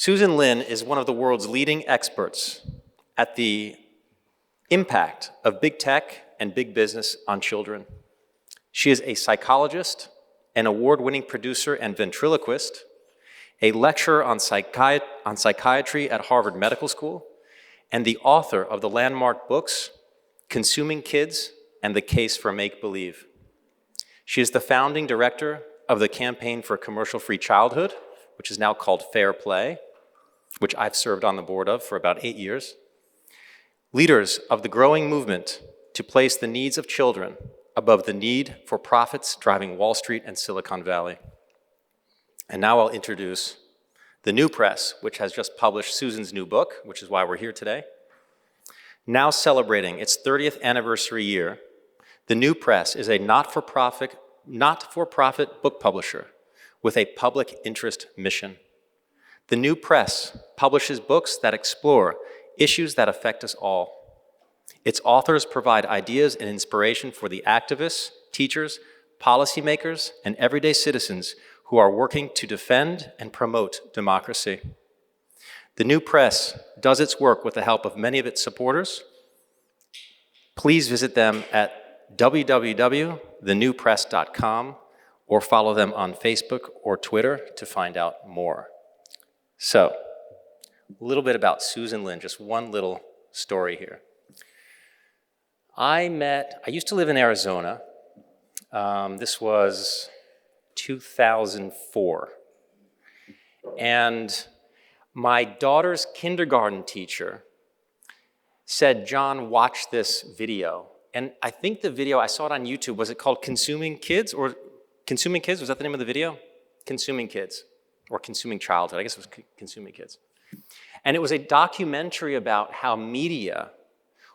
Susan Linn is one of the world's leading experts at the impact of big tech and big business on children. She is a psychologist, an award-winning producer and ventriloquist, a lecturer on psychiatry at Harvard Medical School, and the author of the landmark books, Consuming Kids and The Case for Make-Believe. She is the founding director of the Campaign for Commercial-Free Childhood, which is now called Fairplay, which I've served on the board of for about 8 years. Leaders of the growing movement to place the needs of children above the need for profits driving Wall Street and Silicon Valley. And now I'll introduce the New Press, which has just published Susan's new book, which is why we're here today. Now celebrating its 30th anniversary year, the New Press is a not-for-profit book publisher with a public interest mission. The New Press publishes books that explore issues that affect us all. Its authors provide ideas and inspiration for the activists, teachers, policymakers, and everyday citizens who are working to defend and promote democracy. The New Press does its work with the help of many of its supporters. Please visit them at www.thenewpress.com or follow them on Facebook or Twitter to find out more. So, a little bit about Susan Linn, just one little story here. I used to live in Arizona. This was 2004. And my daughter's kindergarten teacher said, "John, watch this video." And I think the video, I saw it on YouTube, was it called Consuming Kids? Or Consuming Kids, was that the name of the video? Consuming Kids, or Consuming Childhood, I guess it was Consuming Kids. And it was a documentary about how media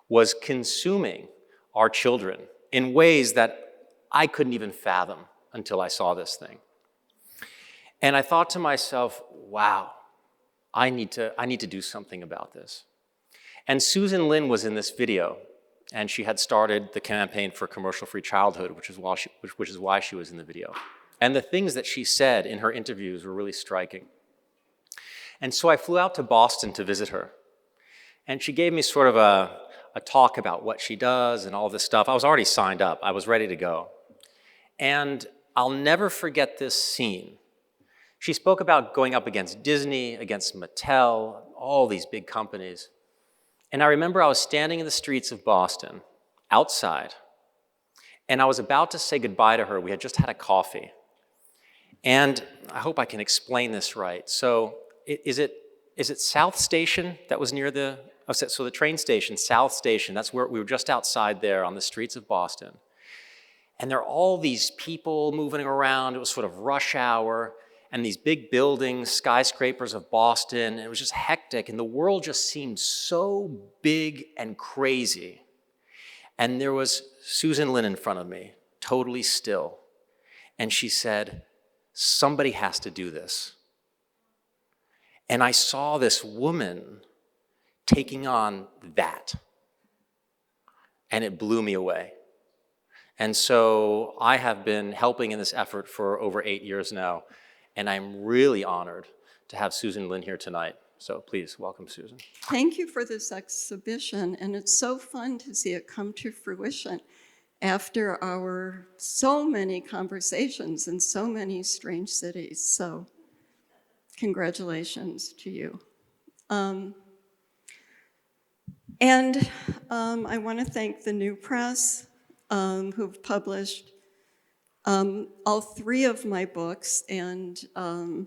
was consuming our children in ways that I couldn't even fathom until I saw this thing. And I thought to myself, wow, I need to do something about this. And Susan Linn was in this video, and she had started the Campaign for Commercial-Free Childhood, which is why she was in the video. And the things that she said in her interviews were really striking. And so I flew out to Boston to visit her. And she gave me sort of a talk about what she does and all this stuff. I was already signed up. I was ready to go. And I'll never forget this scene. She spoke about going up against Disney, against Mattel, all these big companies. And I remember I was standing in the streets of Boston, outside, and I was about to say goodbye to her. We had just had a coffee. And I hope I can explain this right. So is it South Station that was near so the train station, South Station, that's where we were just outside there on the streets of Boston. And there are all these people moving around. It was sort of rush hour, and these big buildings, skyscrapers of Boston. It was just hectic, and the world just seemed so big and crazy. And there was Susan Linn in front of me, totally still. And she said, "Somebody has to do this." And I saw this woman taking on that. And it blew me away. And so I have been helping in this effort for over 8 years now, and I'm really honored to have Susan Linn here tonight. So please, welcome, Susan. Thank you for this exhibition, and it's so fun to see it come to fruition after our so many conversations in so many strange cities. So congratulations to you. I want to thank the New Press, who've published all 3 of my books, and I'm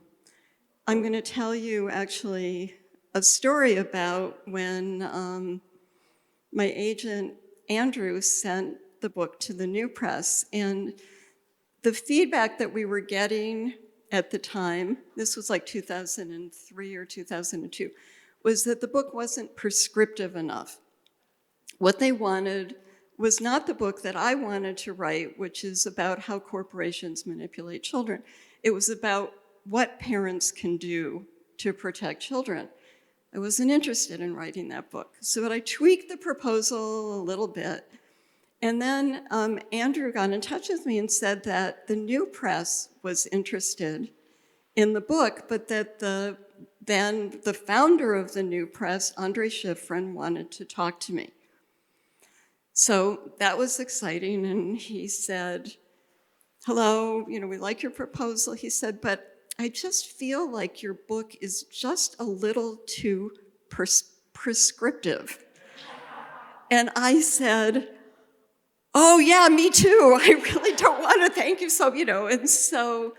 going to tell you actually a story about when my agent Andrew sent the book to the New Press, and the feedback that we were getting at the time, this was like 2003 or 2002, was that the book wasn't prescriptive enough. What they wanted was not the book that I wanted to write, which is about how corporations manipulate children. It was about what parents can do to protect children. I wasn't interested in writing that book. So I tweaked the proposal a little bit. And then Andrew got in touch with me and said that the New Press was interested in the book, but that the then the founder of the New Press, Andre Schifrin, wanted to talk to me. So that was exciting, and he said, hello, we like your proposal. He said, but I just feel like your book is just a little too prescriptive. And I said, oh yeah, me too. I really don't want to, thank you. So, and so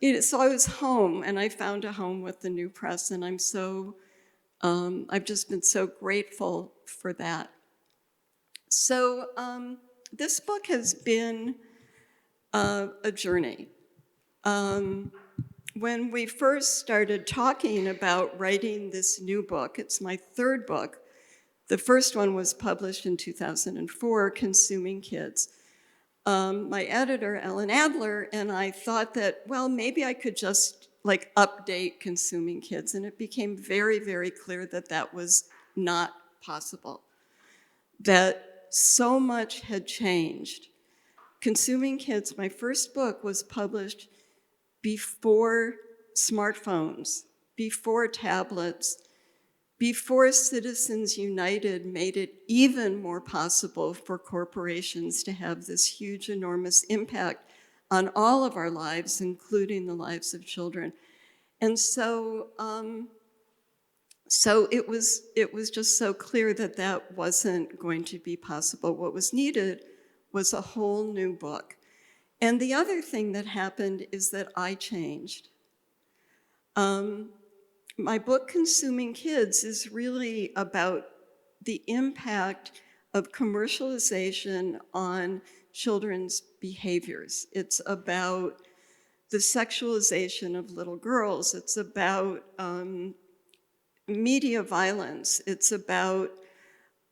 I was home, and I found a home with the New Press, and I've just been so grateful for that. So this book has been a journey. When we first started talking about writing this new book, it's my third book. The first one was published in 2004, Consuming Kids. My editor, Ellen Adler, and I thought that, well, maybe I could just update Consuming Kids, and it became very, very clear that that was not possible, that so much had changed. Consuming Kids, my first book, was published before smartphones, before tablets, before Citizens United made it even more possible for corporations to have this huge, enormous impact on all of our lives, including the lives of children. And so it was just so clear that that wasn't going to be possible. What was needed was a whole new book. And the other thing that happened is that I changed. My book, Consuming Kids, is really about the impact of commercialization on children's behaviors. It's about the sexualization of little girls. It's about media violence. It's about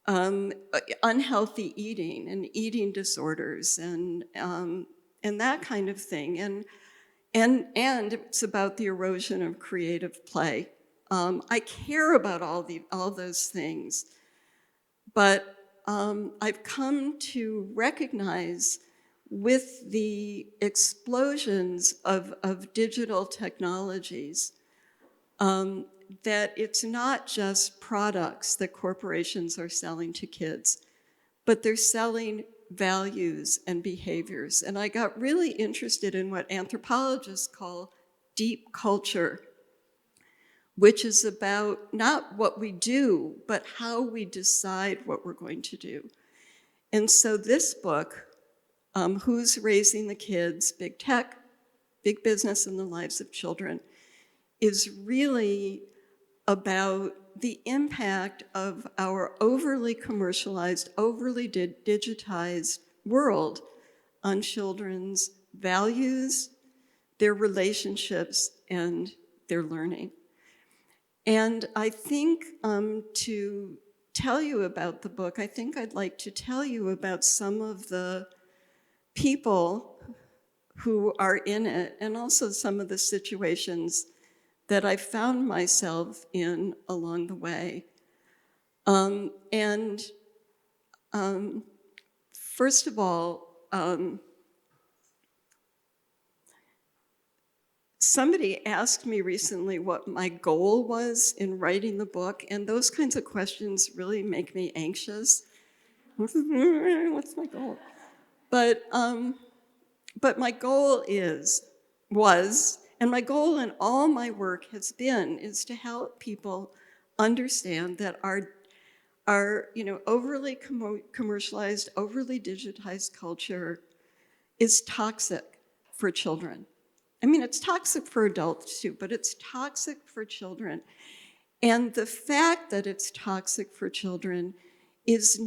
unhealthy eating and eating disorders and that kind of thing. And it's about the erosion of creative play. I care about all those things, but I've come to recognize with the explosions of digital technologies that it's not just products that corporations are selling to kids, but they're selling values and behaviors. And I got really interested in what anthropologists call deep culture, which is about not what we do, but how we decide what we're going to do. And so this book, Who's Raising the Kids? Big Tech, Big Business, and the Lives of Children, is really about the impact of our overly commercialized, overly digitized world on children's values, their relationships, and their learning. And I think to tell you about the book, I think I'd like to tell you about some of the people who are in it, and also some of the situations that I found myself in along the way. First of all, somebody asked me recently what my goal was in writing the book, and those kinds of questions really make me anxious. What's my goal? But my goal was, and my goal in all my work has been, is to help people understand that our overly commercialized, overly digitized culture is toxic for children. I mean, it's toxic for adults too, but it's toxic for children. And the fact that it's toxic for children does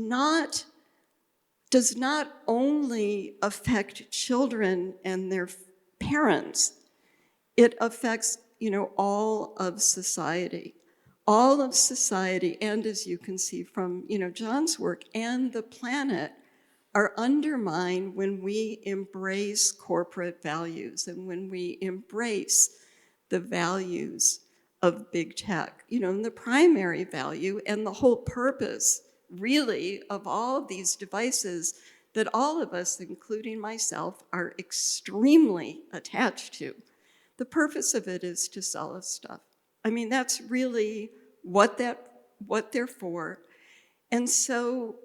not only affect children and their parents, it affects, all of society. All of society, and as you can see from, John's work, and the planet are undermined when we embrace corporate values and when we embrace the values of big tech. And the primary value and the whole purpose, really, of all of these devices that all of us, including myself, are extremely attached to. The purpose of it is to sell us stuff. I mean, that's really what they're for. And so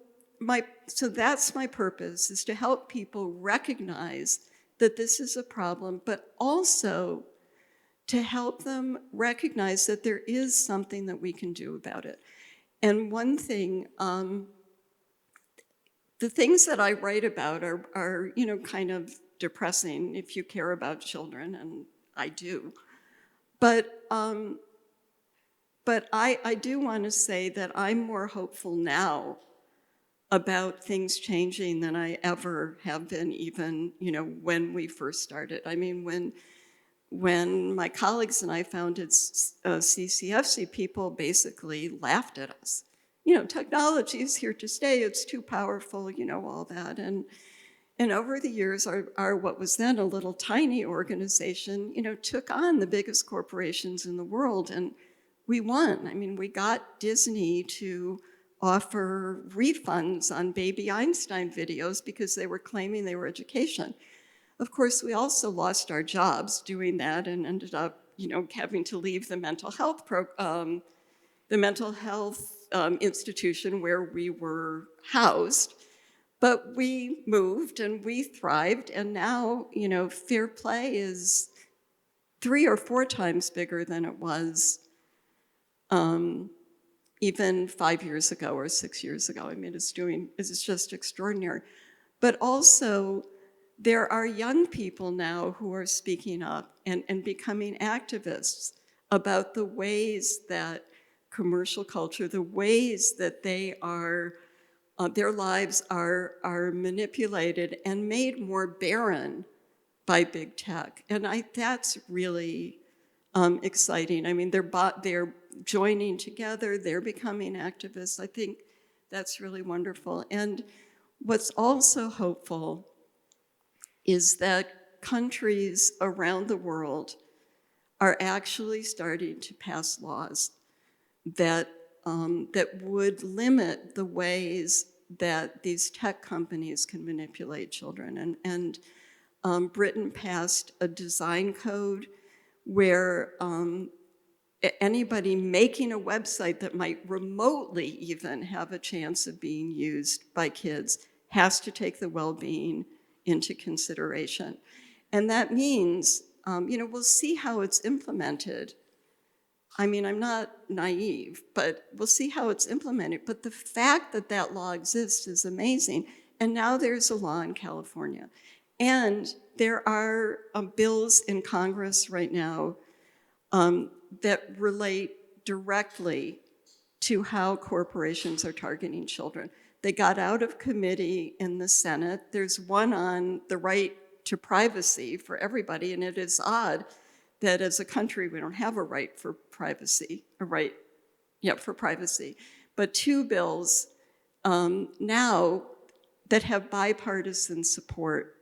that's my purpose, is to help people recognize that this is a problem, but also to help them recognize that there is something that we can do about it. And one thing, the things that I write about are kind of depressing if you care about children, and I do. But I do want to say that I'm more hopeful now about things changing than I ever have been, even when we first started. I mean, when my colleagues and I founded CCFC, people basically laughed at us. Technology is here to stay, it's too powerful, all that. And over the years, our what was then a little tiny organization, took on the biggest corporations in the world, and we won. I mean, we got Disney to offer refunds on Baby Einstein videos because they were claiming they were education. Of course, we also lost our jobs doing that and ended up, having to leave the mental health institution where we were housed. But we moved and we thrived, and now, Fairplay is 3 or 4 times bigger than it was even 5 years ago or 6 years ago. I mean, it's just extraordinary. But also, there are young people now who are speaking up and becoming activists about the ways that commercial culture, the ways that they are, their lives are manipulated and made more barren by big tech. And that's really exciting. I mean, they're joining together, they're becoming activists. I think that's really wonderful. And what's also hopeful is that countries around the world are actually starting to pass laws that would limit the ways that these tech companies can manipulate children. And Britain passed a design code where anybody making a website that might remotely even have a chance of being used by kids has to take the well-being into consideration. And that means, we'll see how it's implemented. I mean, I'm not naive, but we'll see how it's implemented. But the fact that that law exists is amazing. And now there's a law in California. And there are bills in Congress right now that relate directly to how corporations are targeting children. They got out of committee in the Senate. There's one on the right to privacy for everybody, and it is odd that as a country we don't have a right for privacy, for privacy. But 2 bills now that have bipartisan support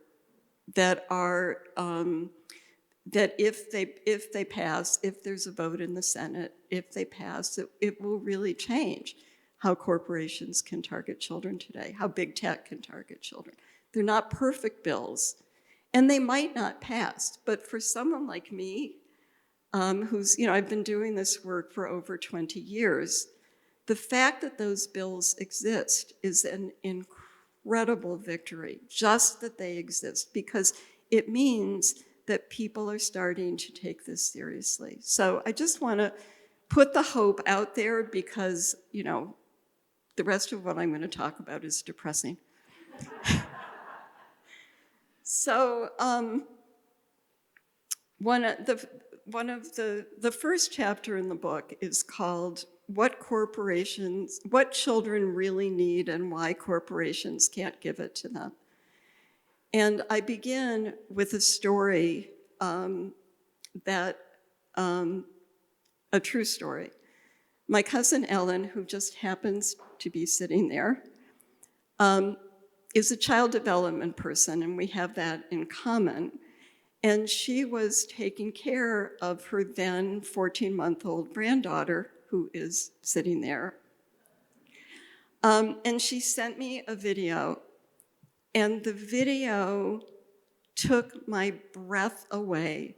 that are that if they pass, if there's a vote in the Senate, if they pass, it will really change how corporations can target children today, how big tech can target children. They're not perfect bills, and they might not pass, but for someone like me, who's, I've been doing this work for over 20 years, the fact that those bills exist is an incredible victory, just that they exist, because it means that people are starting to take this seriously. So I just want to put the hope out there because, the rest of what I'm going to talk about is depressing. So one of the first chapter in the book is called What Children Really Need and Why Corporations Can't Give It to Them. And I begin with a story a true story. My cousin Ellen, who just happens to be sitting there, is a child development person, and we have that in common. And she was taking care of her then 14-month-old granddaughter, who is sitting there. And she sent me a video, and the video took my breath away.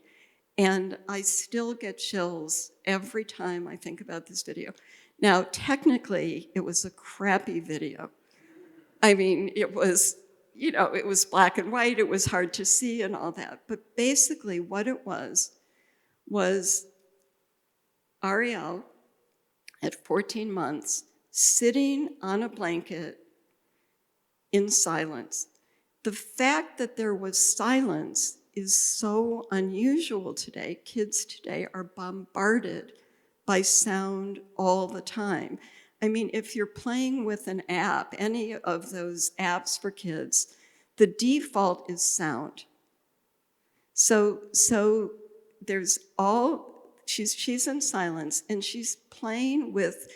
And I still get chills every time I think about this video. Now, technically, it was a crappy video. I mean, it was, it was black and white, it was hard to see and all that. But basically what it was Ariel at 14 months sitting on a blanket in silence. The fact that there was silence is so unusual today. Kids today are bombarded by sound all the time. I mean, if you're playing with an app, any of those apps for kids, the default is sound. So there's she's in silence, and she's playing with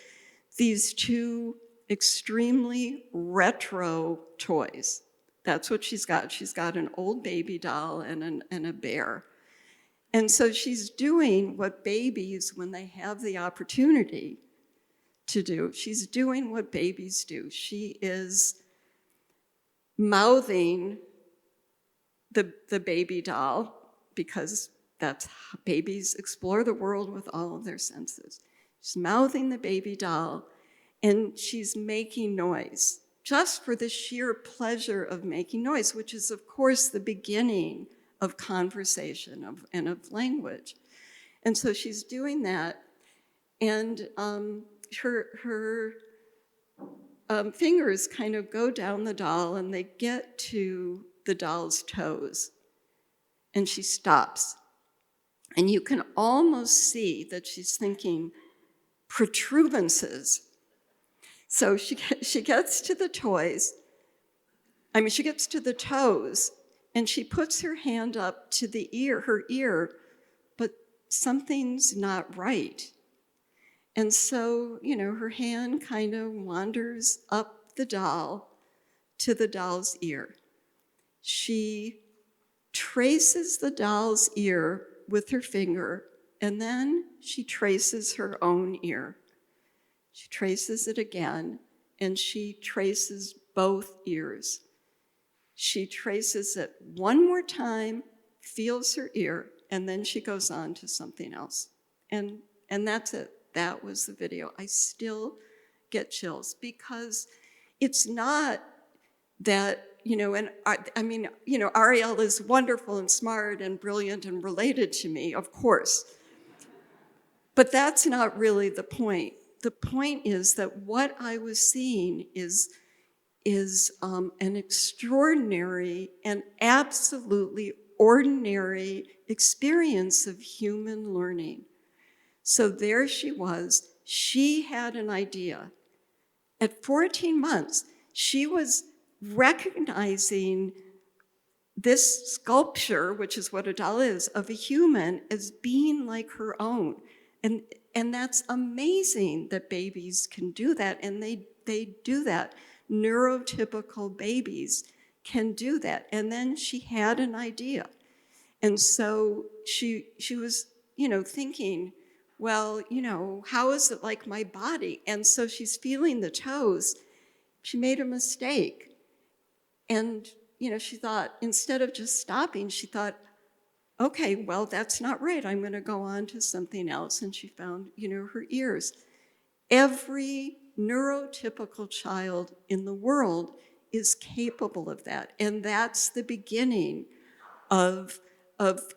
these two extremely retro toys. That's what she's got. She's got an old baby doll and a bear. And so she's doing what babies, when they have the opportunity to do, she's doing what babies do. She is mouthing the baby doll, because that's how babies explore the world with all of their senses. She's mouthing the baby doll, and she's making noise, just for the sheer pleasure of making noise, which is, of course, the beginning of conversation and of language. And so she's doing that, and her fingers kind of go down the doll, and they get to the doll's toes, and she stops. And you can almost see that she's thinking protuberances. So she gets to the toys, she gets to the toes, and she puts her hand up to her ear, but something's not right. And so, her hand kind of wanders up the doll to the doll's ear. She traces the doll's ear with her finger, and then she traces her own ear. She traces it again, and she traces both ears. She traces it one more time, feels her ear, and then she goes on to something else. And that's it. That was the video. I still get chills, because it's not that, Ariel is wonderful and smart and brilliant and related to me, of course. But that's not really the point. The point is that what I was seeing is an extraordinary and absolutely ordinary experience of human learning. So there she was. She had an idea. At 14 months, she was recognizing this sculpture, which is what a doll is, of a human as being like her own. And that's amazing that babies can do that, and they do that. Neurotypical babies can do that. And then she had an idea. And so she was, thinking, well, how is it like my body? And so she's feeling the toes. She made a mistake. And, she thought, instead of just stopping, she thought, okay, well, that's not right. I'm going to go on to something else. And she found, her ears. Every neurotypical child in the world is capable of that. And that's the beginning of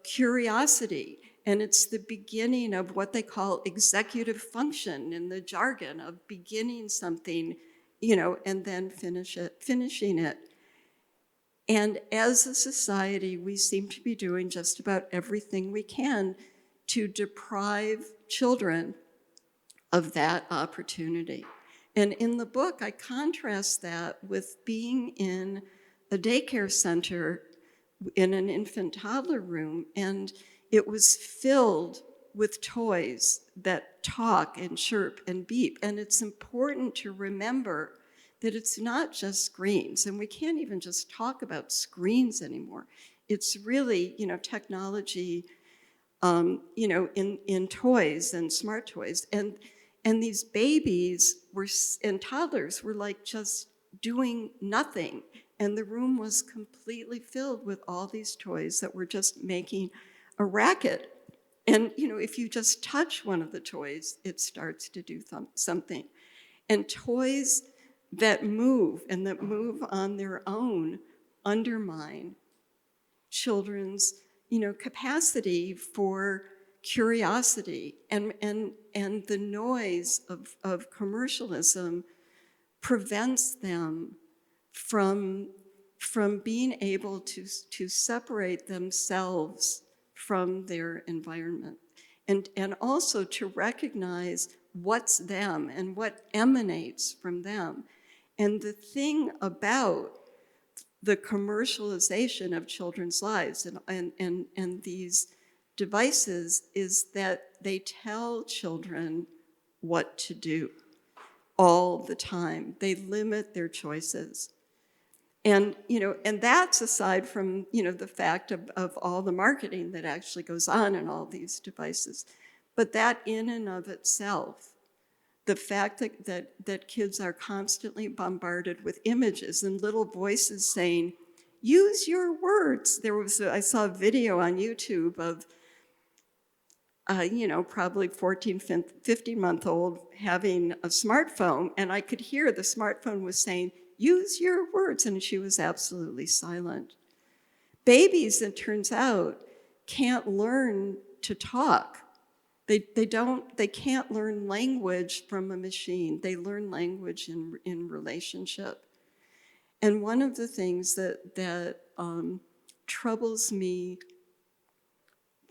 curiosity. And it's the beginning of what they call executive function in the jargon of beginning something, and then finishing it. And as a society, we seem to be doing just about everything we can to deprive children of that opportunity. And in the book, I contrast that with being in a daycare center in an infant toddler room, and it was filled with toys that talk and chirp and beep. And it's important to remember that it's not just screens, and we can't even just talk about screens anymore. It's really, technology, in toys and smart toys. And these babies and toddlers were like just doing nothing. And the room was completely filled with all these toys that were just making a racket. And, if you just touch one of the toys, it starts to do something. And toys that move and that move on their own undermine children's, capacity for curiosity. And the noise of commercialism prevents them from being able to separate themselves from their environment, and also to recognize what's them and what emanates from them. And the thing about the commercialization of children's lives and these devices is that they tell children what to do all the time. They limit their choices. And, and that's aside from, the fact of all the marketing that actually goes on in all these devices. But that in and of itself, the fact that kids are constantly bombarded with images and little voices saying, use your words. I saw a video on YouTube of, probably 14, 15-month-old having a smartphone, and I could hear the smartphone was saying, use your words, and she was absolutely silent. Babies, it turns out, can't learn to talk. They can't learn language from a machine. They learn language in relationship. And one of the things that troubles me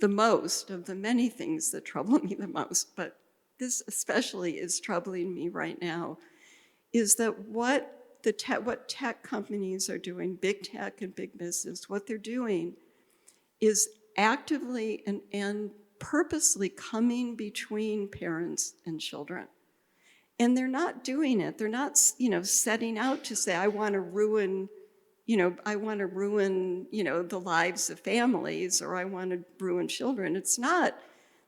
the most, of the many things that trouble me the most, but this especially is troubling me right now, is that what tech companies are doing, big tech and big business, what they're doing is actively and purposely coming between parents and children. And they're not doing it. They're not, setting out to say, I want to ruin, the lives of families, or I want to ruin children. It's not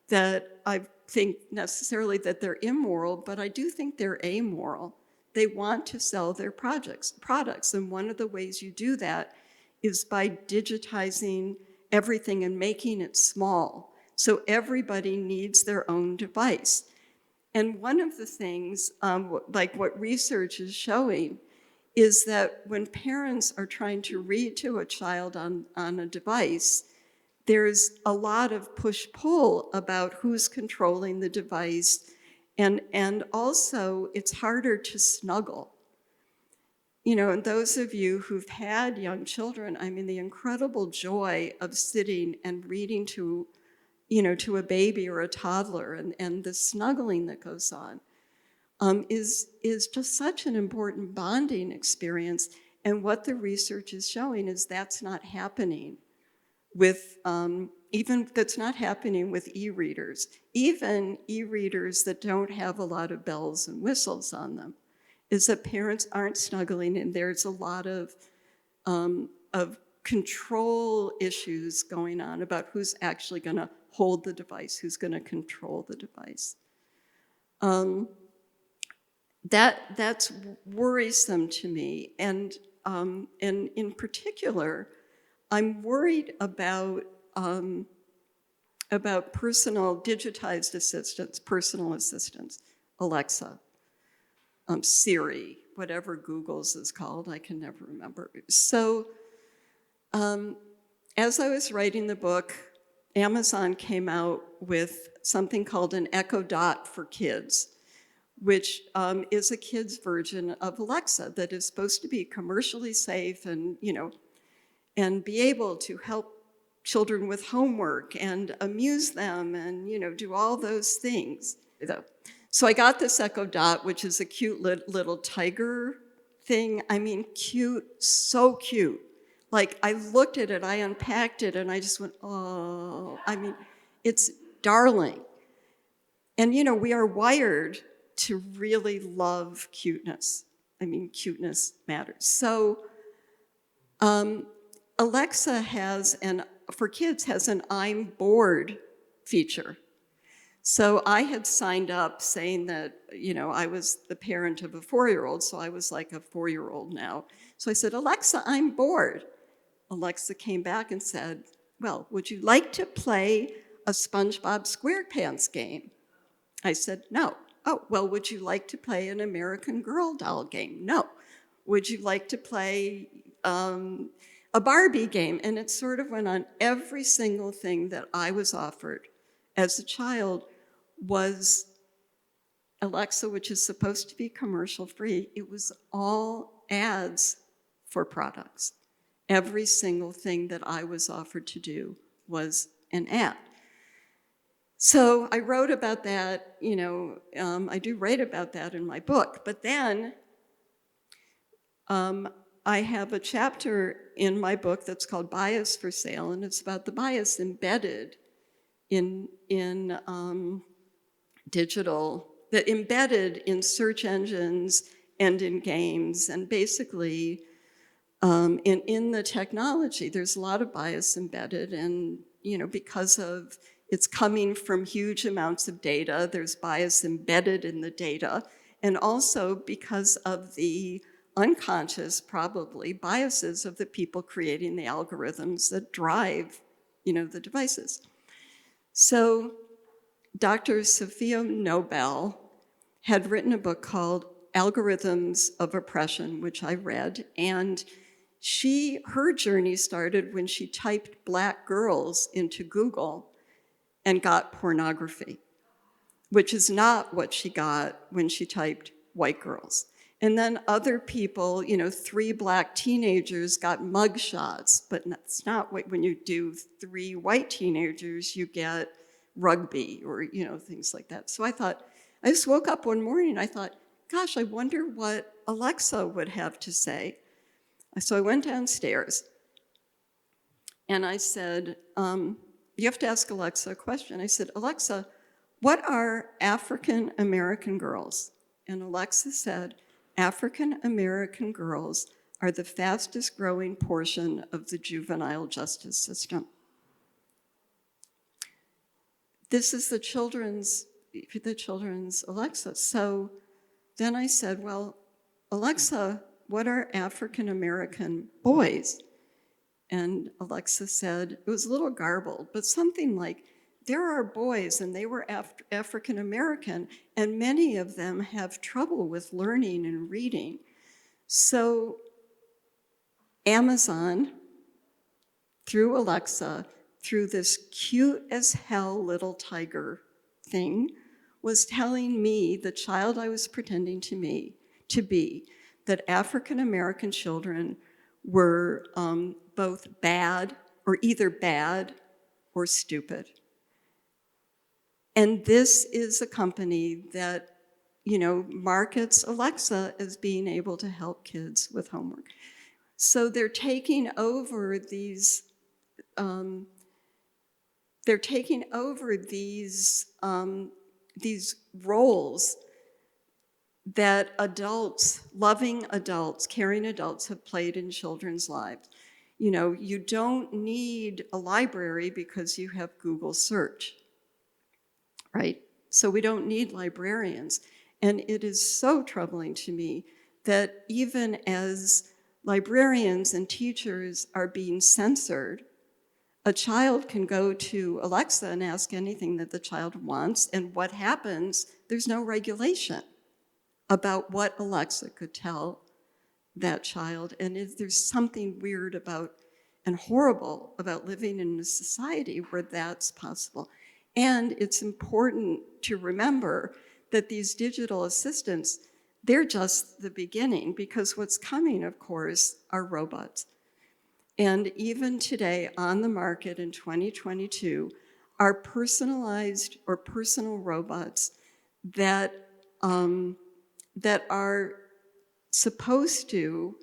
that I think necessarily that they're immoral, but I do think they're amoral. They want to sell their products. And one of the ways you do that is by digitizing everything and making it small. So everybody needs their own device. And one of the things, like what research is showing, is that when parents are trying to read to a child on a device, there's a lot of push-pull about who's controlling the device. And also, it's harder to snuggle. And those of you who've had young children, the incredible joy of sitting and reading to a baby or a toddler, and the snuggling that goes on, is just such an important bonding experience. And what the research is showing is that's not happening with that's not happening with e-readers, even e-readers that don't have a lot of bells and whistles on them, is that parents aren't snuggling, and there's a lot of control issues going on about who's actually going to hold the device, who's going to control the device. That's worrisome to me, and in particular, I'm worried about digitized assistants, personal assistants, Alexa, Siri, whatever Google's is called, I can never remember. So as I was writing the book, Amazon came out with something called an Echo Dot for kids, which is a kid's version of Alexa that is supposed to be commercially safe and be able to help children with homework and amuse them and, do all those things. So I got this Echo Dot, which is a cute little tiger thing. Cute, so cute. Like, I looked at it, I unpacked it, and I just went, oh, it's darling. And, we are wired to really love cuteness. Cuteness matters. So Alexa for kids has an I'm bored feature. So I had signed up saying that, I was the parent of a 4-year-old, so I was like a 4-year-old now. So I said, Alexa, I'm bored. Alexa came back and said, well, would you like to play a SpongeBob SquarePants game? I said, no. Oh, well, would you like to play an American Girl doll game? No. Would you like to play a Barbie game? And it sort of went on. Every single thing that I was offered as a child was Alexa, which is supposed to be commercial free. It was all ads for products. Every single thing that I was offered to do was an ad. So I wrote about that, I do write about that in my book, but then I have a chapter in my book that's called Bias for Sale, and it's about the bias embedded in digital, that embedded in search engines and in games, and basically in the technology, there's a lot of bias embedded, and because of it's coming from huge amounts of data, there's bias embedded in the data, and also because of the unconscious, probably, biases of the people creating the algorithms that drive, the devices. So Dr. Sophia Nobel had written a book called Algorithms of Oppression, which I read, and her journey started when she typed black girls into Google and got pornography, which is not what she got when she typed white girls. And then other people, 3 black teenagers got mugshots, but that's not what, when you do 3 white teenagers, you get rugby or, things like that. So I just woke up one morning and I thought, gosh, I wonder what Alexa would have to say. So I went downstairs and I said, you have to ask Alexa a question. I said, Alexa, what are African American girls? And Alexa said, African American girls are the fastest growing portion of the juvenile justice system. This is the children's Alexa. So then I said, well, Alexa, what are African American boys? And Alexa said, it was a little garbled, but something like, there are boys and they were African American, and many of them have trouble with learning and reading. So Amazon, through Alexa, through this cute as hell little tiger thing, was telling me, the child I was pretending to be, that African American children were both bad, or either bad or stupid. And this is a company that, markets Alexa as being able to help kids with homework. So they're taking over these roles that adults, loving adults, caring adults have played in children's lives. You don't need a library because you have Google search, right? So we don't need librarians. And it is so troubling to me that even as librarians and teachers are being censored, a child can go to Alexa and ask anything that the child wants, and what happens, there's no regulation about what Alexa could tell that child. And there's something weird about and horrible about living in a society where that's possible. And it's important to remember that these digital assistants, they're just the beginning, because what's coming, of course, are robots. And even today on the market in 2022 are personalized or personal robots that are supposed to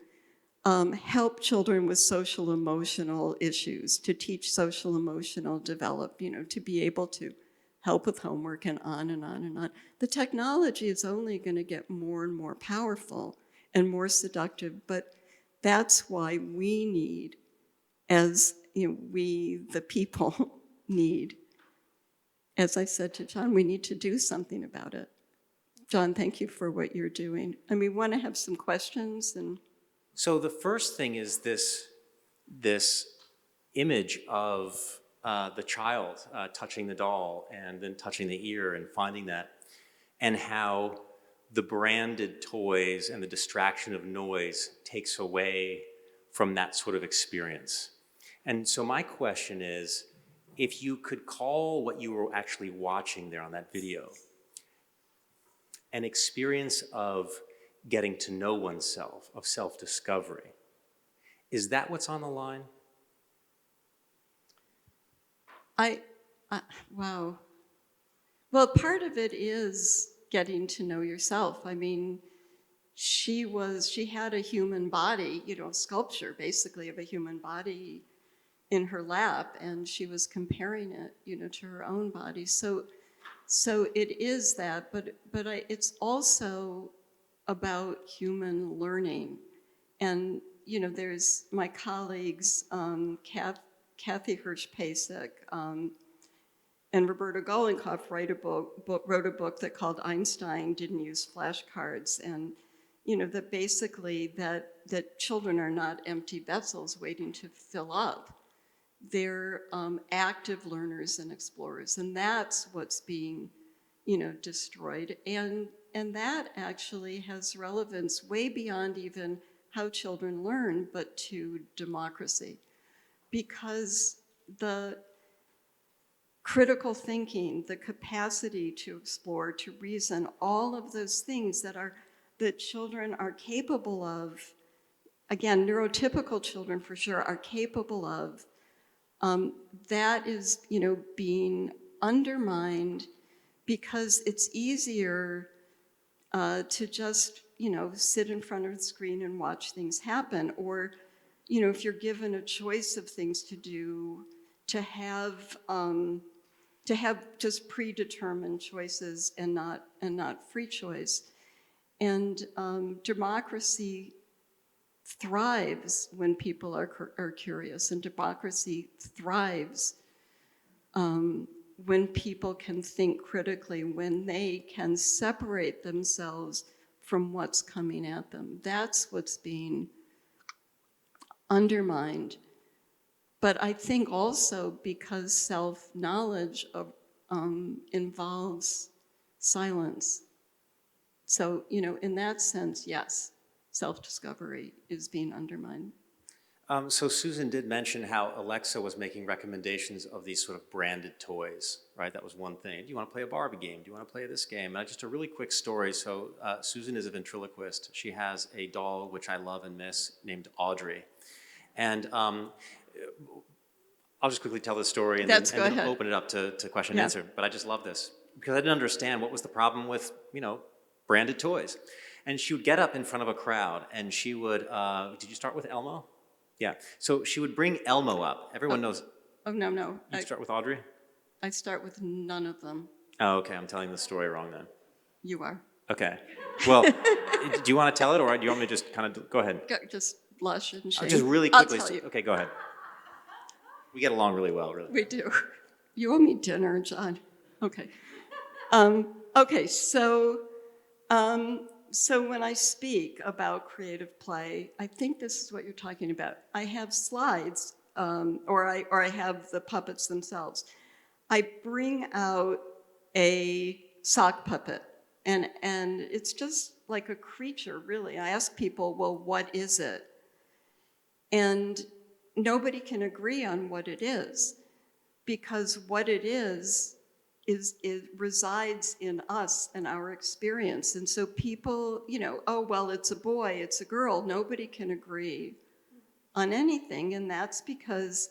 help children with social emotional issues, to teach social emotional development, to be able to help with homework and on and on and on. The technology is only going to get more and more powerful and more seductive, but that's why we need, as we the people need, as I said to John, we need to do something about it. John, thank you for what you're doing. And we want to have some questions. And so the first thing is this image of the child touching the doll and then touching the ear and finding that, and how the branded toys and the distraction of noise takes away from that sort of experience. And so my question is, if you could call what you were actually watching there on that video an experience of getting to know oneself, of self-discovery, is that what's on the line? Wow. Well, part of it is getting to know yourself. I mean, she had a human body, sculpture basically of a human body in her lap, and she was comparing it, to her own body. So it is that, but it's also about human learning. And, there's my colleagues, Kathy Hirsch-Pasek, and Roberta Golenkoff wrote a book that called Einstein Didn't Use Flashcards, and that basically that children are not empty vessels waiting to fill up. They're active learners and explorers, and that's what's being destroyed. And that actually has relevance way beyond even how children learn, but to democracy, because the critical thinking, the capacity to explore, to reason, all of those things that children are capable of, again, neurotypical children for sure are capable of, that is, being undermined because it's easier to just, sit in front of the screen and watch things happen, or, if you're given a choice of things to do, to have just predetermined choices and not free choice. And democracy thrives when people are curious, and democracy thrives when people can think critically, when they can separate themselves from what's coming at them. That's what's being undermined. But I think also because self-knowledge involves silence. So, in that sense, yes, self-discovery is being undermined. So Susan did mention how Alexa was making recommendations of these sort of branded toys, right? That was one thing. Do you want to play a Barbie game? Do you want to play this game? Just a really quick story. So Susan is a ventriloquist. She has a doll, which I love and miss, named Audrey. And I'll just quickly tell the story and then open it up to question and answer. But I just love this because I didn't understand what was the problem with, branded toys. And she would get up in front of a crowd and she would, did you start with Elmo? Yeah. So she would bring Elmo up. Everyone knows. Oh, no. You start with Audrey? I start with none of them. Oh, okay. I'm telling the story wrong then. You are. Okay. Well, do you want to tell it or do you want me to just kind of, go ahead. Just blush and shake. Just really quickly. I'll tell you. Okay, go ahead. We get along really well, really. We do. You owe me dinner, John. Okay. Okay, so when I speak about creative play, I think this is what you're talking about. I have slides, or I have the puppets themselves. I bring out a sock puppet, and it's just like a creature, really. I ask people, well, what is it? And nobody can agree on what it is, because what it is it resides in us and our experience. And so people, oh, well, it's a boy, it's a girl. Nobody can agree on anything. And that's because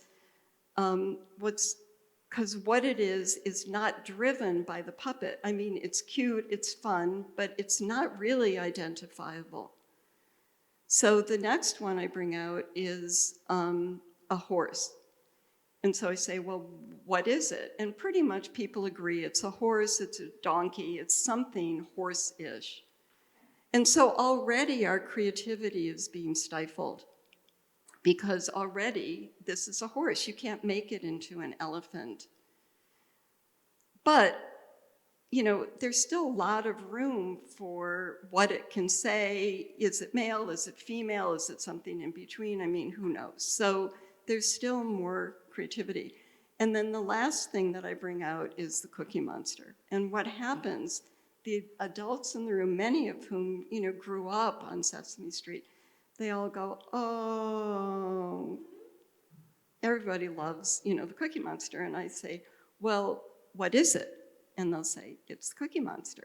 what it is not driven by the puppet. I mean, it's cute, it's fun, but it's not really identifiable. So the next one I bring out is a horse. And so I say, well, what is it? And pretty much people agree it's a horse, it's a donkey, it's something horse-ish. And so already our creativity is being stifled, because already this is a horse. You can't make it into an elephant. But, there's still a lot of room for what it can say. Is it male? Is it female? Is it something in between? I mean, who knows? So there's still more creativity. And then the last thing that I bring out is the Cookie Monster. And what happens, the adults in the room, many of whom, grew up on Sesame Street, they all go, oh, everybody loves, the Cookie Monster. And I say, well, what is it? And they'll say, it's the Cookie Monster.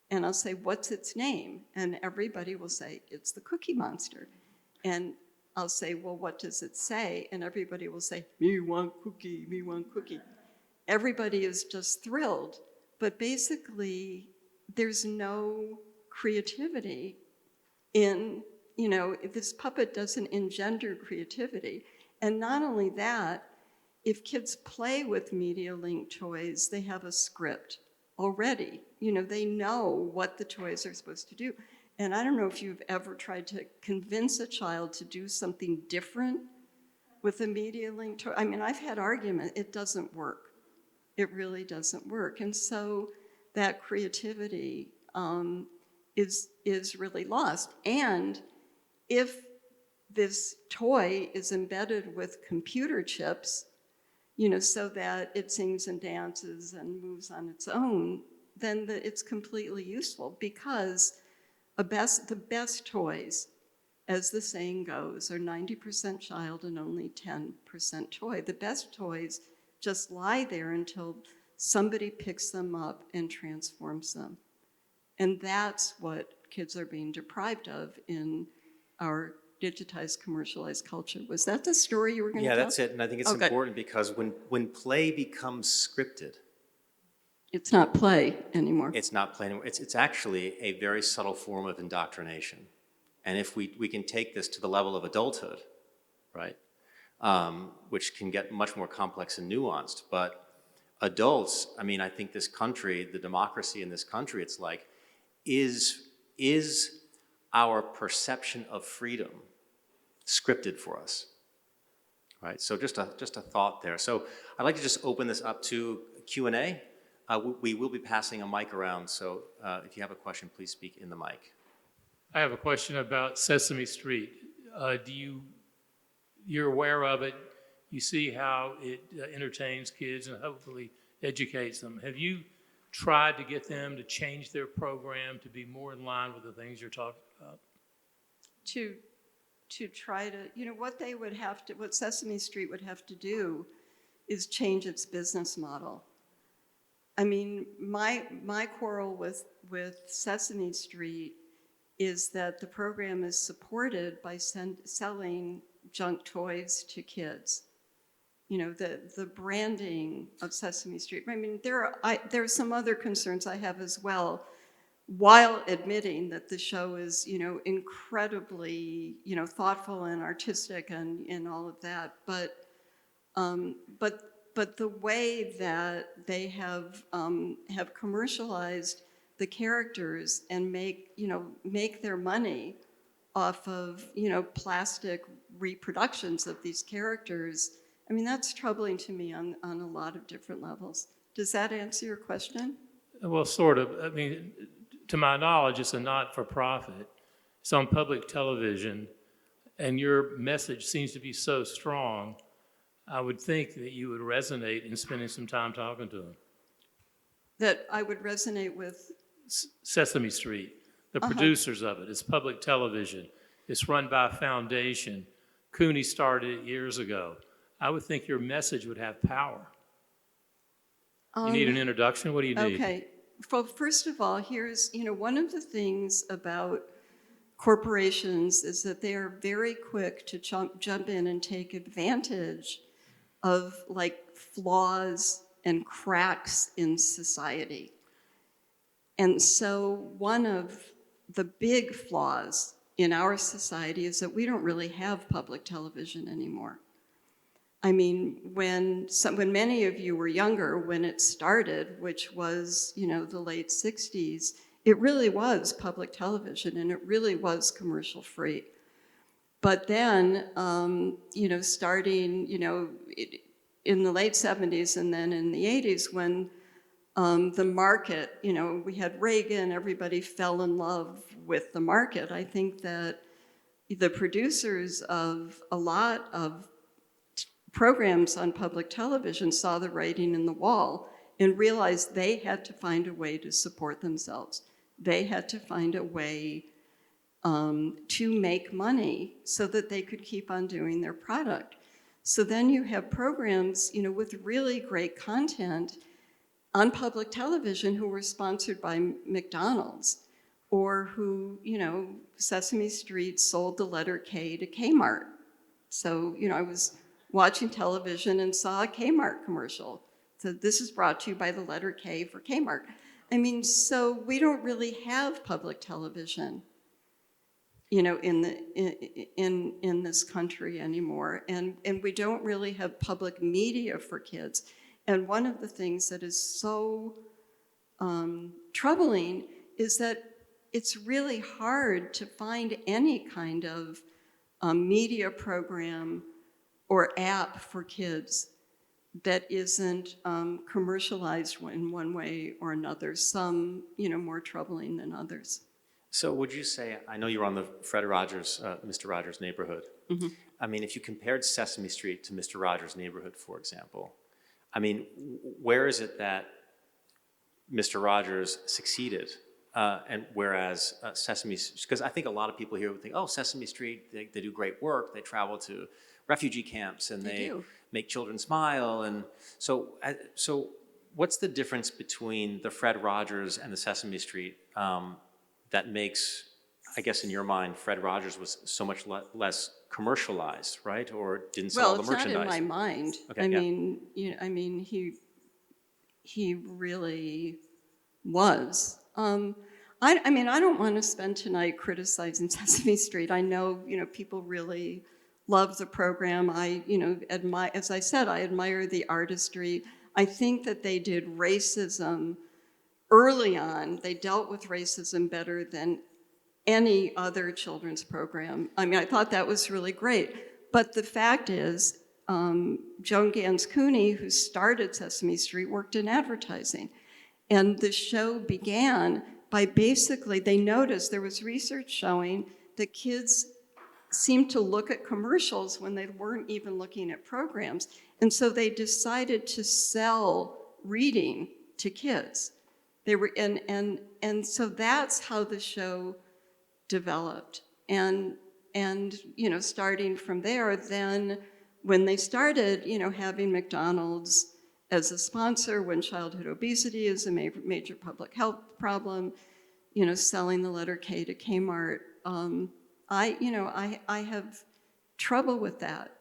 And I'll say, what's its name? And everybody will say, it's the Cookie Monster. And I'll say, well, what does it say? And everybody will say, me want cookie, me want cookie. Everybody is just thrilled. But basically, there's no creativity in, this puppet doesn't engender creativity. And not only that, if kids play with media-linked toys, they have a script already. They know what the toys are supposed to do. And I don't know if you've ever tried to convince a child to do something different with a media-linked toy. I mean, I've had argument, it doesn't work. It really doesn't work. And so that creativity is really lost. And if this toy is embedded with computer chips, so that it sings and dances and moves on its own, then it's completely useful, because the best toys, as the saying goes, are 90% child and only 10% toy. The best toys just lie there until somebody picks them up and transforms them. And that's what kids are being deprived of in our digitized, commercialized culture. Was that the story you were going to tell? Yeah, that's it. And I think it's important because when play becomes scripted, it's not play anymore. It's not play anymore. It's actually a very subtle form of indoctrination. And if we can take this to the level of adulthood, right, which can get much more complex and nuanced, but adults, I mean, I think this country, the democracy in this country, it's like, is our perception of freedom scripted for us, right? So just a thought there. So I'd like to just open this up to Q&A. We will be passing a mic around, so if you have a question, please speak in the mic. I have a question about Sesame Street. You're aware of it, you see how it entertains kids and hopefully educates them. Have you tried to get them to change their program to be more in line with the things you're talking about? To try to, what Sesame Street would have to do is change its business model. I mean, my quarrel with Sesame Street is that the program is supported by selling junk toys to kids. The branding of Sesame Street. I mean, there are some other concerns I have as well, while admitting that the show is, incredibly, thoughtful and artistic and all of that. But the way that they have commercialized the characters and make their money off of, plastic reproductions of these characters, I mean, that's troubling to me on a lot of different levels. Does that answer your question? Well, sort of. I mean, to my knowledge, it's a not-for-profit. It's on public television, and your message seems to be so strong, I would think that you would resonate in spending some time talking to them. That I would resonate with? Sesame Street, the producers of it. It's public television. It's run by a foundation. Cooney started it years ago. I would think your message would have power. You need an introduction? What do you need? Okay. Well, first of all, here's, one of the things about corporations is that they are very quick to jump in and take advantage of flaws and cracks in society. And so one of the big flaws in our society is that we don't really have public television anymore. I mean, when many of you were younger, when it started, which was, the late 60s, it really was public television and it really was commercial free. But then, starting, in the late 70s and then in the 80s, when the market, we had Reagan, everybody fell in love with the market. I think that the producers of a lot of programs on public television saw the writing in the wall and realized they had to find a way to support themselves. They had to find a way to make money so that they could keep on doing their product. So then you have programs, with really great content on public television who were sponsored by McDonald's, or who, Sesame Street sold the letter K to Kmart. So, I was watching television and saw a Kmart commercial. So this is brought to you by the letter K for Kmart. I mean, so we don't really have public television, in this country anymore, and we don't really have public media for kids. And one of the things that is so troubling is that it's really hard to find any kind of media program or app for kids that isn't commercialized in one way or another, some more troubling than others. So would you say, I know you were on the Fred Rogers, Mr. Rogers' Neighborhood. Mm-hmm. I mean, if you compared Sesame Street to Mr. Rogers' Neighborhood, for example, I mean, where is it that Mr. Rogers succeeded? And whereas Sesame, because I think a lot of people here would think, oh, Sesame Street, they do great work. They travel to refugee camps and they make children smile. And so what's the difference between the Fred Rogers and the Sesame Street that makes, I guess in your mind, Fred Rogers was so much less commercialized, right? Or didn't sell all the merchandise? Well, it's not in my mind. Okay, I mean, he really was. I mean, I don't want to spend tonight criticizing Sesame Street. I know, people really love the program. I, admire, as I said, I admire the artistry. I think that they did racism early on. They dealt with racism better than any other children's program. I mean, I thought that was really great. But the fact is, Joan Gans Cooney, who started Sesame Street, worked in advertising. And the show began by basically, they noticed there was research showing that kids seemed to look at commercials when they weren't even looking at programs. And so they decided to sell reading to kids. They were, and so that's how the show developed. And starting from there, then when they started, having McDonald's as a sponsor, when childhood obesity is a major public health problem, selling the letter K to Kmart, I have trouble with that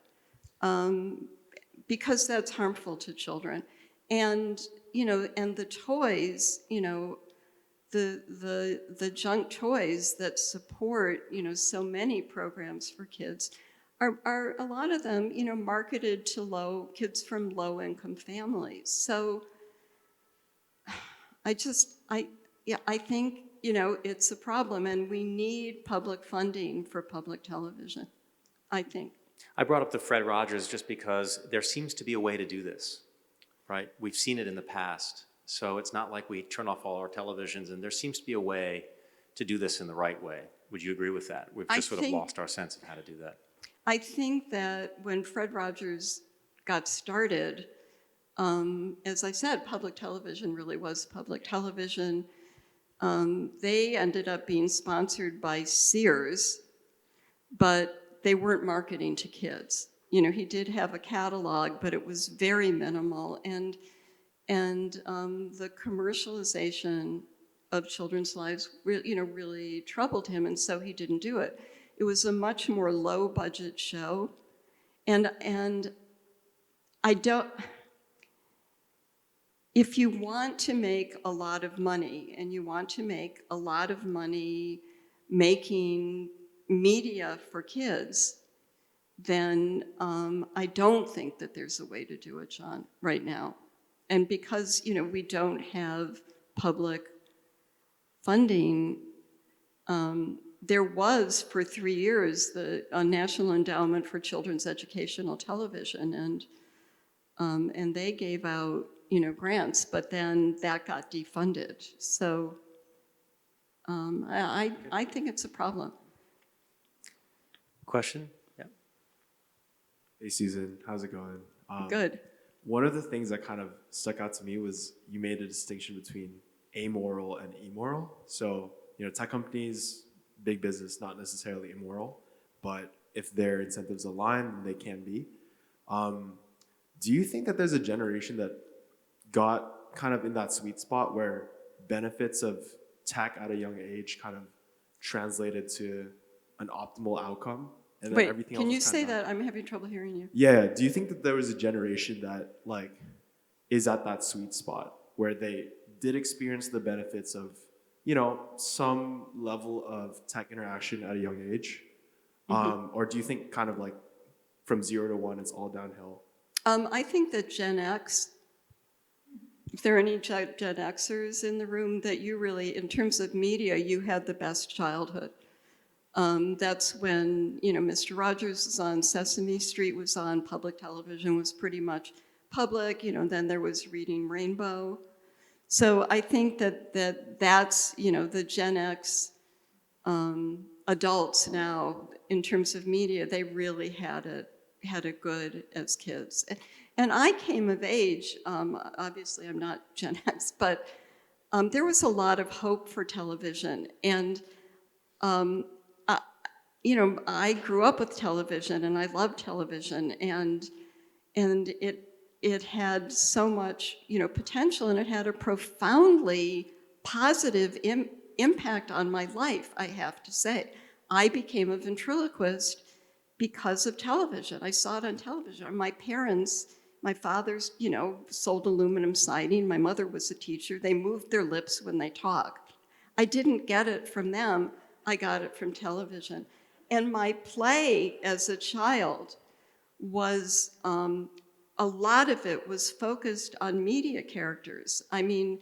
because that's harmful to children. And, and the toys, the junk toys that support, so many programs for kids are a lot of them, marketed to kids from low-income families. So I think, it's a problem, and we need public funding for public television, I think. I brought up the Fred Rogers just because there seems to be a way to do this, right? We've seen it in the past. So it's not like we turn off all our televisions, and there seems to be a way to do this in the right way. Would you agree with that? We've just sort of lost our sense of how to do that. I think that when Fred Rogers got started, as I said, public television really was public television. They ended up being sponsored by Sears, but they weren't marketing to kids. He did have a catalog, but it was very minimal. And the commercialization of children's lives really troubled him, and so he didn't do it. It was a much more low-budget show, and I don't. If you want to make a lot of money, and you want to make a lot of money making media for kids, then I don't think that there's a way to do it, John, right now. And because we don't have public funding, there was for 3 years the National Endowment for Children's Educational Television, and they gave out grants, but then that got defunded. So I think it's a problem. Question? Yeah. Hey Susan, how's it going? Good. One of the things that kind of stuck out to me was you made a distinction between amoral and immoral. So, tech companies, big business, not necessarily immoral, but if their incentives align, then they can be. Do you think that there's a generation that got kind of in that sweet spot where benefits of tech at a young age kind of translated to an optimal outcome? And then Wait, everything can else you was kind say of that? I'm having trouble hearing you. Yeah. Do you think that there was a generation that is at that sweet spot where they did experience the benefits of, some level of tech interaction at a young age? Or do you think kind of like from 0 to 1, it's all downhill? I think that Gen X, if there are any Gen Xers in the room, that you really, in terms of media, you had the best childhood. That's when, Mr. Rogers was on, Sesame Street was on, public television was pretty much public, then there was Reading Rainbow. So I think that's, the Gen X adults now, in terms of media, they really had it good as kids. And I came of age, obviously I'm not Gen X, but there was a lot of hope for television. And I grew up with television and I loved television, and it had so much, potential, and it had a profoundly positive impact on my life, I have to say. I became a ventriloquist because of television. I saw it on television. My parents, my father's, sold aluminum siding. My mother was a teacher. They moved their lips when they talked. I didn't get it from them. I got it from television. And my play as a child was, a lot of it was focused on media characters. I mean,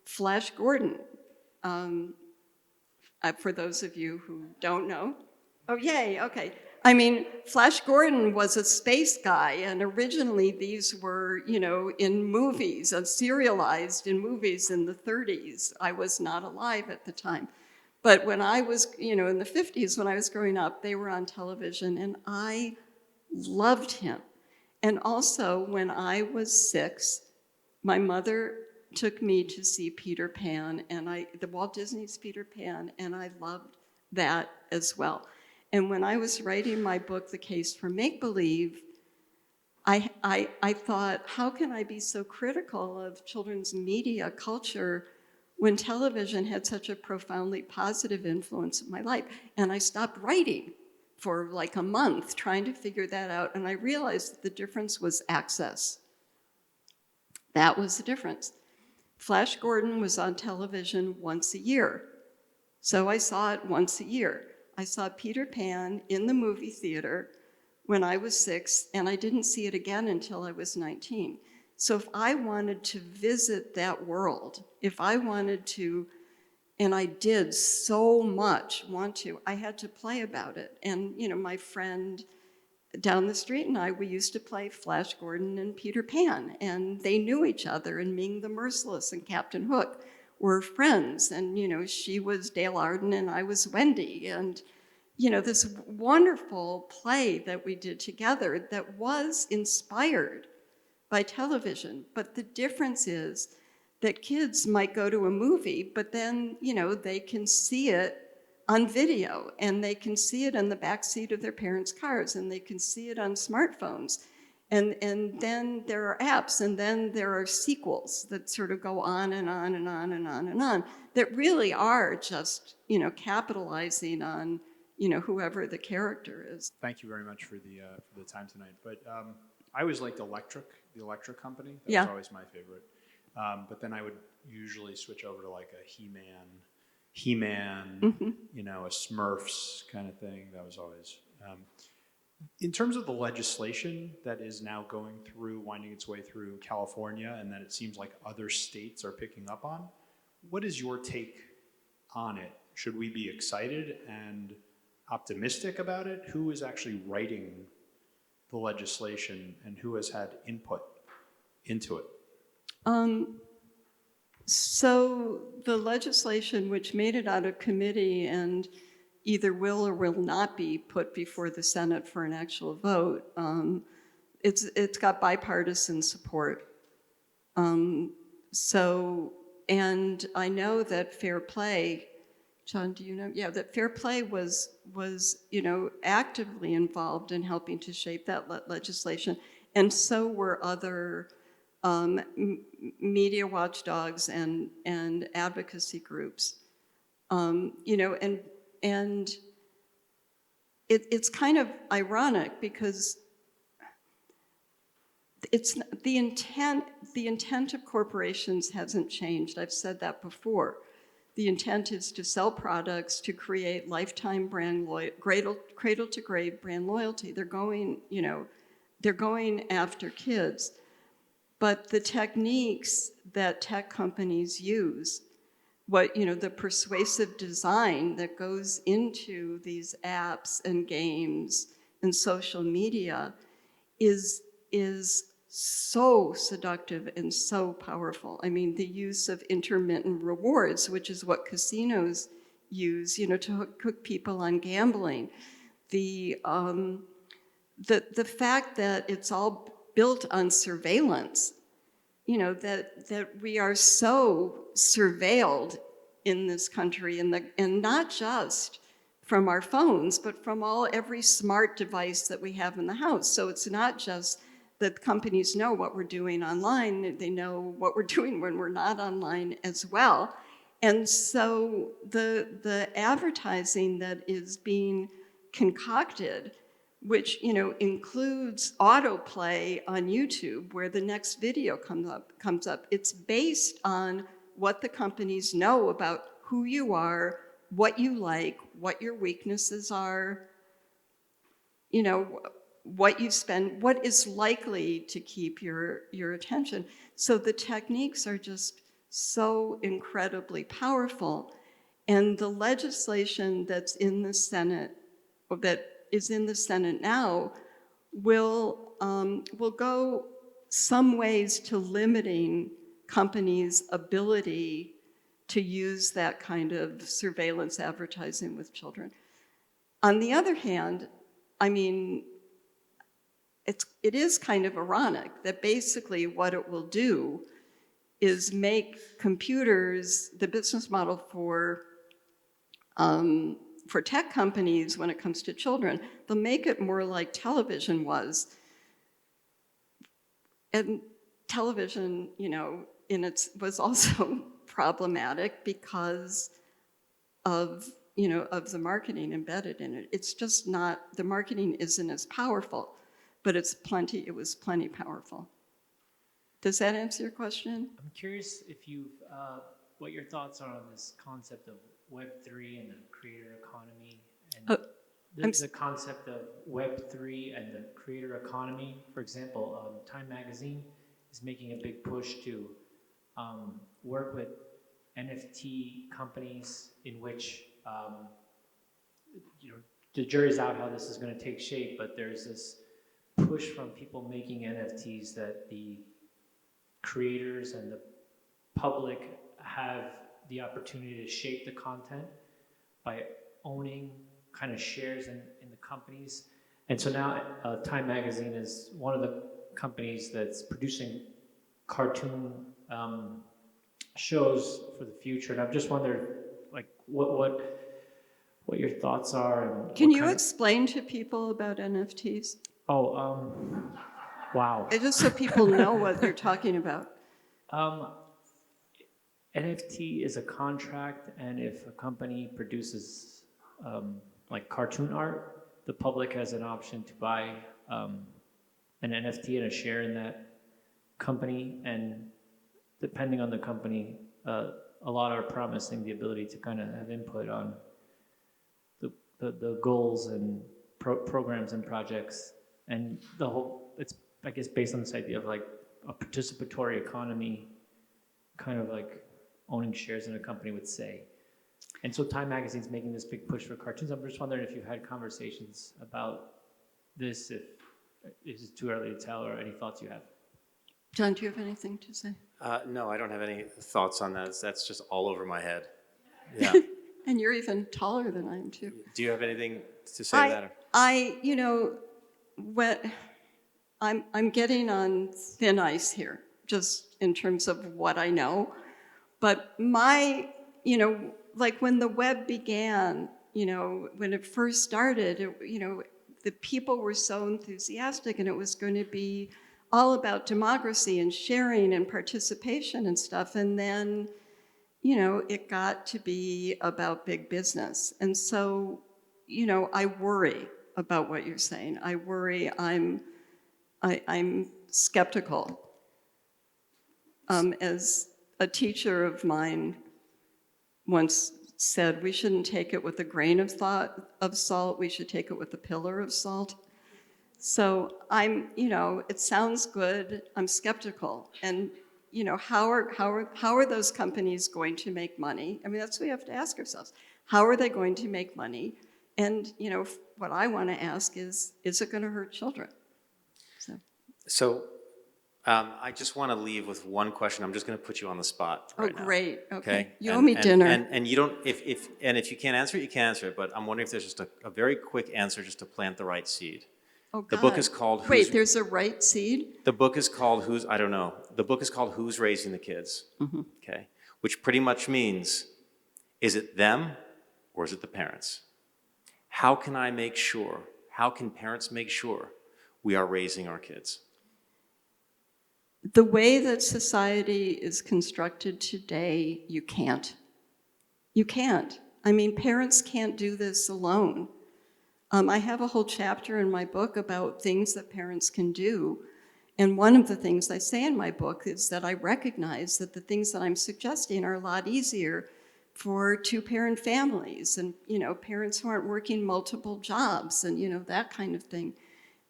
Flash Gordon, for those of you who don't know. Oh, yay, okay. I mean, Flash Gordon was a space guy, and originally these were, in movies, serialized in movies in the 30s. I was not alive at the time. But when I was, in the 50s, when I was growing up, they were on television, and I loved him. And also, when I was 6, my mother took me to see Peter Pan, and the Walt Disney's Peter Pan, and I loved that as well. And when I was writing my book, The Case for Make-Believe, I thought, how can I be so critical of children's media culture when television had such a profoundly positive influence in my life? And I stopped writing for like a month trying to figure that out, and I realized that the difference was access. That was the difference. Flash Gordon was on television once a year, so I saw it once a year. I saw Peter Pan in the movie theater when I was 6, and I didn't see it again until I was 19. So if I wanted to visit that world, if I wanted to, and I did so much want to, I had to play about it. And, my friend down the street and we used to play Flash Gordon and Peter Pan, and they knew each other, and Ming the Merciless and Captain Hook were friends, and, she was Dale Arden and I was Wendy, and, this wonderful play that we did together that was inspired by television. But the difference is that kids might go to a movie, but then, they can see it on video, and they can see it in the back seat of their parents' cars, and they can see it on smartphones. And then there are apps, and then there are sequels that sort of go on and on and on and on and on that really are just, capitalizing on, whoever the character is. Thank you very much for the time tonight. But I always liked the Electric Company. That Yeah. was always my favorite. But then I would usually switch over to like a He-Man, a Smurfs kind of thing. That was always. In terms of the legislation that is now winding its way through California, and that it seems like other states are picking up on, what is your take on it? Should we be excited and optimistic about it? Who is actually writing the legislation, and who has had input into it? So the legislation, which made it out of committee and either will or will not be put before the Senate for an actual vote, it's got bipartisan support. And I know that Fairplay, John, do you know? Yeah, that Fairplay was actively involved in helping to shape that legislation, and so were other media watchdogs and advocacy groups. And it's kind of ironic because it's the intent of corporations hasn't changed. I've said that before. The intent is to sell products, to create lifetime brand cradle to grave brand loyalty. They're going after kids. But the techniques that tech companies use, the persuasive design that goes into these apps and games and social media is so seductive and so powerful. I mean, the use of intermittent rewards, which is what casinos use, to hook people on gambling. The fact that it's all built on surveillance, that we are so surveilled in this country, and not just from our phones, but from every smart device that we have in the house. So it's not just that companies know what we're doing online, they know what we're doing when we're not online as well. And so the advertising that is being concocted, which includes autoplay on YouTube, where the next video comes up. It's based on what the companies know about who you are, what you like, what your weaknesses are, what you spend, what is likely to keep your attention. So the techniques are just so incredibly powerful. And the legislation that's in the Senate, or that is in the Senate now, will go some ways to limiting companies' ability to use that kind of surveillance advertising with children. On the other hand, I mean, it is kind of ironic that basically what it will do is make computers, the business model for tech companies when it comes to children, they'll make it more like television was. And television, was also problematic because of the marketing embedded in it. It's just not, the marketing isn't as powerful, but it was plenty powerful. Does that answer your question? I'm curious if what your thoughts are on this concept of Web3 and the creator economy, and the concept of Web3 and the creator economy. For example, Time Magazine is making a big push to work with NFT companies in which, the jury's out how this is going to take shape, but there's this push from people making NFTs that the creators and the public have the opportunity to shape the content by owning kind of shares in the companies. And so now Time Magazine is one of the companies that's producing cartoon shows for the future. And I've just wondered, like, what your thoughts are. And can you explain to people about NFTs? Wow. Just so people know what you're talking about. NFT is a contract, and if a company produces like cartoon art, the public has an option to buy an NFT and a share in that company. And depending on the company, a lot are promising the ability to kind of have input on the goals and programs and projects. And the whole, it's, I guess, based on this idea of like a participatory economy, kind of like owning shares in a company would say. And so Time Magazine's making this big push for cartoons. I'm just wondering if you've had conversations about this, if it's too early to tell, or any thoughts you have. John, do you have anything to say? No, I don't have any thoughts on that. That's just all over my head. Yeah. And you're even taller than I am, too. Do you have anything to say to that? I'm getting on thin ice here, just in terms of what I know. But like when the web began, when it first started, the people were so enthusiastic, and it was going to be all about democracy and sharing and participation and stuff. And then, it got to be about big business. And so, I worry about what you're saying. I worry, I'm skeptical. As a teacher of mine once said, we shouldn't take it with a grain of salt, we should take it with a pillar of salt. So it sounds good, I'm skeptical. And, how are those companies going to make money? I mean, that's what we have to ask ourselves. How are they going to make money? And, what I want to ask is it going to hurt children? So I just want to leave with one question. I'm just going to put you on the spot right now. Oh, great. Okay. You owe And- me dinner. And you don't, if you can't answer it, you can't answer it. But I'm wondering if there's just a very quick answer just to plant the right seed. Oh, God. The book is called Wait, there's a right seed? The book is called I don't know. The book is called Who's Raising the Kids? Okay. Which pretty much means, is it them or is it the parents? How can parents make sure we are raising our kids? The way that society is constructed today, you can't. You can't. I mean, parents can't do this alone. I have a whole chapter in my book about things that parents can do. And one of the things I say in my book is that I recognize that the things that I'm suggesting are a lot easier for two-parent families and, parents who aren't working multiple jobs and, that kind of thing.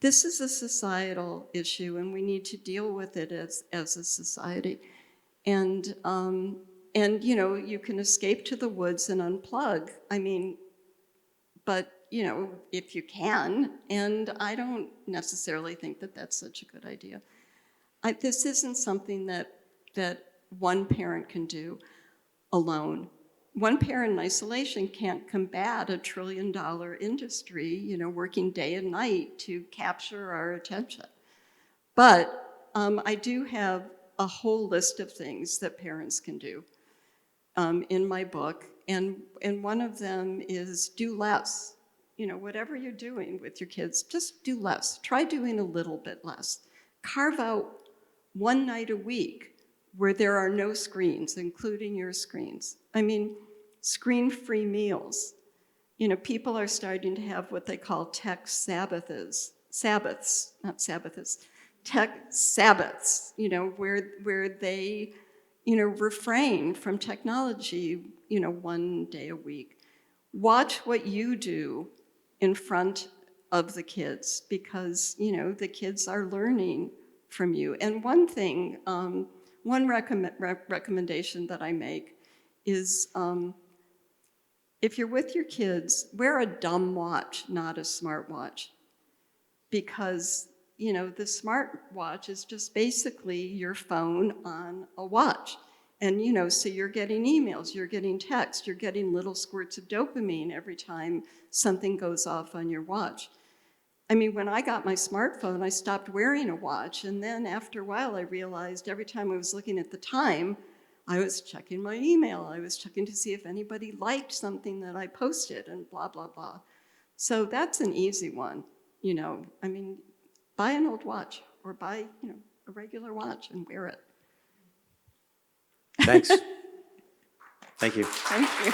This is a societal issue, and we need to deal with it as a society. And you can escape to the woods and unplug. I mean, but, if you can, and I don't necessarily think that that's such a good idea. This isn't something that one parent can do alone. One parent in isolation can't combat $1 trillion industry, working day and night to capture our attention. But I do have a whole list of things that parents can do in my book, and one of them is do less. Whatever you're doing with your kids, just do less. Try doing a little bit less. Carve out one night a week where there are no screens, including your screens. I mean, screen-free meals. People are starting to have what they call tech Sabbaths, tech Sabbaths, where they, refrain from technology, one day a week. Watch what you do in front of the kids, because, the kids are learning from you. And one thing, one recommendation that I make is, if you're with your kids, wear a dumb watch, not a smartwatch. Because, the smartwatch is just basically your phone on a watch. And, so you're getting emails, you're getting texts, you're getting little squirts of dopamine every time something goes off on your watch. I mean, when I got my smartphone, I stopped wearing a watch. And then after a while, I realized every time I was looking at the time, I was checking my email. I was checking to see if anybody liked something that I posted and blah, blah, blah. So that's an easy one, I mean, buy an old watch or buy, a regular watch and wear it. Thanks. Thank you. Thank you.